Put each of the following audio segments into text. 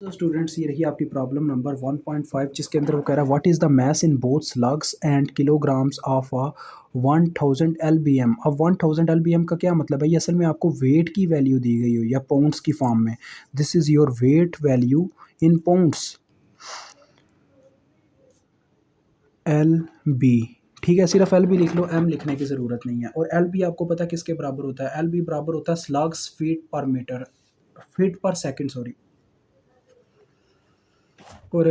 तो स्टूडेंट्स ये रही आपकी प्रॉब्लम नंबर 1.5 जिसके अंदर वो कह रहा है what is the mass in both slugs and kilograms of 1000 LBM. अब 1000 एलबीएम का क्या मतलब है? ये असल में आपको वेट की वैल्यू दी गई हो या पाउंड्स की फॉर्म में। This is your weight value in pounds L B. ठीक है, सिर्फ एल बी लिख लो, एम लिखने की ज़रूरत नहीं है। और एल बी आपको पता है किसके बराबर होता है? एल बी बराबर होता है स्लग्स फीट पर मीटर, फीट पर सेकंड सॉरी, और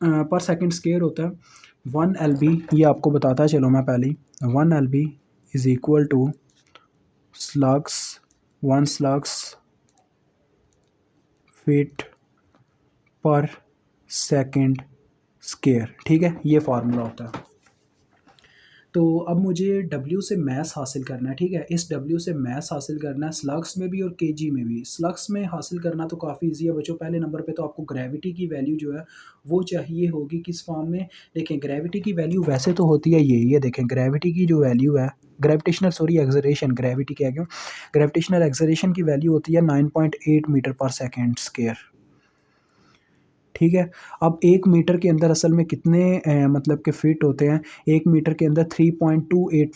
पर सेकंड स्क्वायर होता है 1 LB। ये आपको बताता है, चलो मैं पहले ही 1 LB is equal to slugs 1 slugs feet पर सेकंड स्क्वायर। ठीक है, ये फार्मूला होता है। तो अब मुझे W से मैस हासिल करना है। ठीक है, इस W से मैस हासिल करना है स्लग्स में भी और केजी में भी। स्लग्स में हासिल करना तो काफ़ी इजी है बच्चों। पहले नंबर पे तो आपको ग्रेविटी की वैल्यू जो है वो चाहिए होगी किस फॉर्म में? देखें, ग्रेविटी की वैल्यू वैसे तो होती है ये देखें, ग्रेविटी की जो वैल्यू है, ग्रेविटेशनल सॉरी एक्सलरेशन, ग्रेविटी क्या क्यों, ग्रेविटेशनल एक्सलरेशन की वैल्यू होती है 9.8 मीटर पर सेकेंड स्क्वायर। ठीक है, अब 1 मीटर के अंदर असल में कितने मतलब के फिट होते हैं? 1 मीटर के अंदर 3.28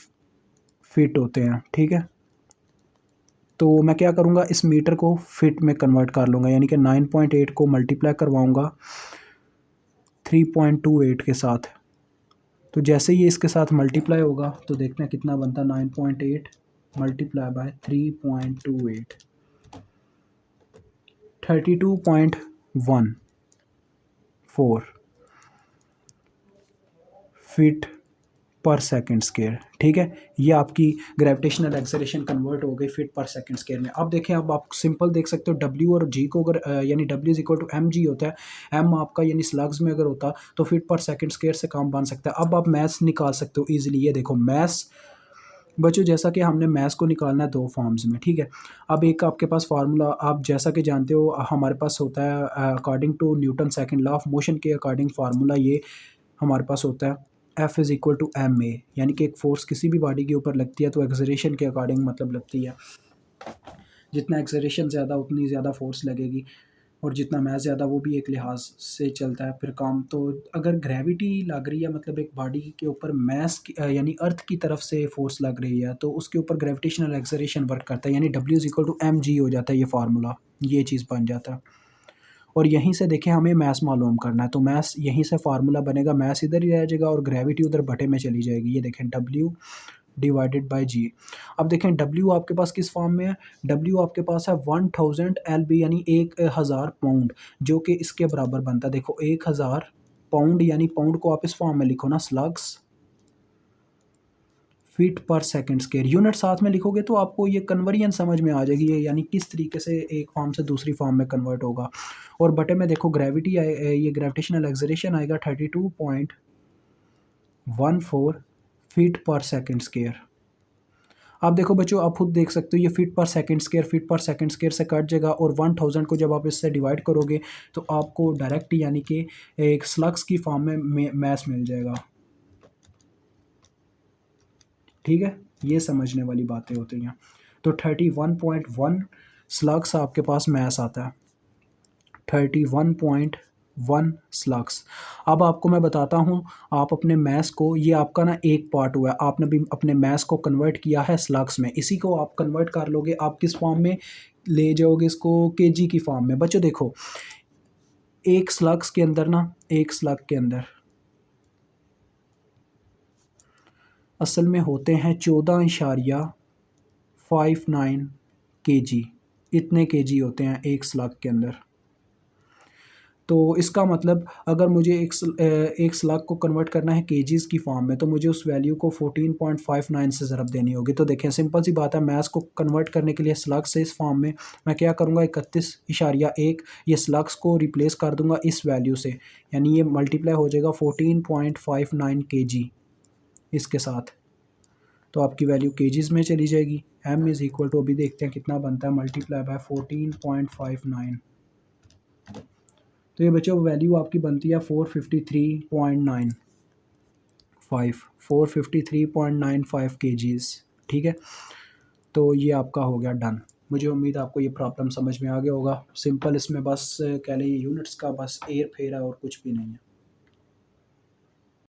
फिट होते हैं। ठीक है, तो मैं क्या करूँगा, इस मीटर को फिट में कन्वर्ट कर लूँगा, यानी कि 9.8 को मल्टीप्लाई करवाऊँगा 3.28 के साथ। तो जैसे ही इसके साथ मल्टीप्लाई होगा तो देखते हैं कितना बनता है। 9.8 मल्टीप्लाई बाय 3.28, 32.14 फिट पर सेकंड स्क्वायर। ठीक है, ये आपकी ग्रेविटेशनल एक्सेलरेशन कन्वर्ट हो गई फिट पर सेकंड स्क्वायर में। अब देखें, अब आप सिंपल देख सकते हो डब्ल्यू और जी को, अगर यानी W is equal to M G होता है, एम आपका यानी स्लग्स में अगर होता तो फिट पर सेकंड स्क्वायर से काम बन सकता है। अब आप मैथ्स निकाल सकते हो ईजिली। ये देखो मैथ्स बच्चों, जैसा कि हमने मैथ्स को निकालना है दो फॉर्म्स में। ठीक है, अब एक आपके पास फार्मूला, आप जैसा कि जानते हो हमारे पास होता है according to Newton second law of motion के अकॉर्डिंग फार्मूला ये हमारे पास होता है F is equal to M A, यानी कि एक फोर्स किसी भी बॉडी के ऊपर लगती है तो एक्सलरेशन के अकॉर्डिंग मतलब लगती है। जितना एक्सलरेशन ज़्यादा उतनी ज़्यादा फोर्स लगेगी, और जितना मैथ ज़्यादा वो भी एक लिहाज से चलता है फिर काम। तो अगर ग्रेविटी लग रही है, मतलब एक बॉडी के ऊपर मैस यानी अर्थ की तरफ से फोर्स लग रही है, तो उसके ऊपर ग्रेविटेशनल एक्सलरेशन वर्क करता है, यानी W is equal to M G हो जाता है ये फार्मूला, ये चीज़ बन जाता है। और यहीं से देखें हमें मैस मालूम करना है, तो मैस यहीं से फार्मूला बनेगा, मैस इधर ही रह जाएगा और ग्रेविटी उधर बटे में चली जाएगी। ये देखें डब्ल्यू डिवाइडेड बाय जी। अब देखें डब्ल्यू आपके पास किस फॉर्म में है? डब्ल्यू आपके पास है 1000 LB, यानी 1000 पाउंड, जो कि इसके बराबर बनता है। देखो 1000 पाउंड, यानी पाउंड को आप इस फॉर्म में लिखो ना, स्लग्स फीट पर सेकंड स्क्वायर। यूनिट साथ में लिखोगे तो आपको ये कन्वर्जन समझ में आ जाएगी, ये यानी किस तरीके से एक फॉर्म से दूसरी फॉर्म में कन्वर्ट होगा। और बटे में देखो ग्रेविटी ये ग्रेविटेशनल एक्सलरेशन आएगा 32.14 फीट पर सेकंड स्क्वायर। आप देखो बच्चों, आप खुद देख सकते हो ये फीट पर सेकंड स्क्वायर, फीट पर सेकंड स्क्वायर से कट जाएगा, और 1000 को जब आप इससे डिवाइड करोगे तो आपको डायरेक्ट यानी कि एक स्लग्स की फॉर्म में मैस मिल जाएगा। ठीक है, ये समझने वाली बातें होती हैं। तो 31.1 स्लग्स आपके पास मैस आता है, 31.1 स्लग्स। अब आपको मैं बताता हूँ, आप अपने मैस को, ये आपका ना एक पार्ट हुआ है, आपने भी अपने मैस को कन्वर्ट किया है स्लग्स में, इसी को आप कन्वर्ट कर लोगे, आप किस फॉर्म में ले जाओगे इसको? केजी की फॉर्म में। बच्चों देखो, एक स्लग्स के अंदर ना, एक स्लग के अंदर असल में होते हैं 14.59 केजी, इतने केजी होते हैं एक स्लग के अंदर। तो इसका मतलब अगर मुझे एक स्लग को कन्वर्ट करना है केजीज़ की फॉर्म में, तो मुझे उस वैल्यू को 14.59 से ज़रब देनी होगी। तो देखें सिंपल सी बात है, मैथ्स को कन्वर्ट करने के लिए स्लग से इस फॉर्म में मैं क्या करूँगा, 31.1 ये स्लग्स को रिप्लेस कर दूँगा इस वैल्यू से, यानी ये मल्टीप्लाई हो जाएगा 14.59 केजी इसके साथ, तो आपकी वैल्यू केजीज़ में चली जाएगी। m इज़ इक्वल टू, अभी देखते हैं कितना बनता है, मल्टीप्लाई बाय 14.59, तो ये बच्चों वैल्यू आपकी बनती है 453.95 केजीज़। ठीक है, तो ये आपका हो गया डन। मुझे उम्मीद है आपको ये प्रॉब्लम समझ में आ गया होगा। सिंपल इसमें बस कह लें यूनिट्स का बस एयर फेयर है और कुछ भी नहीं है।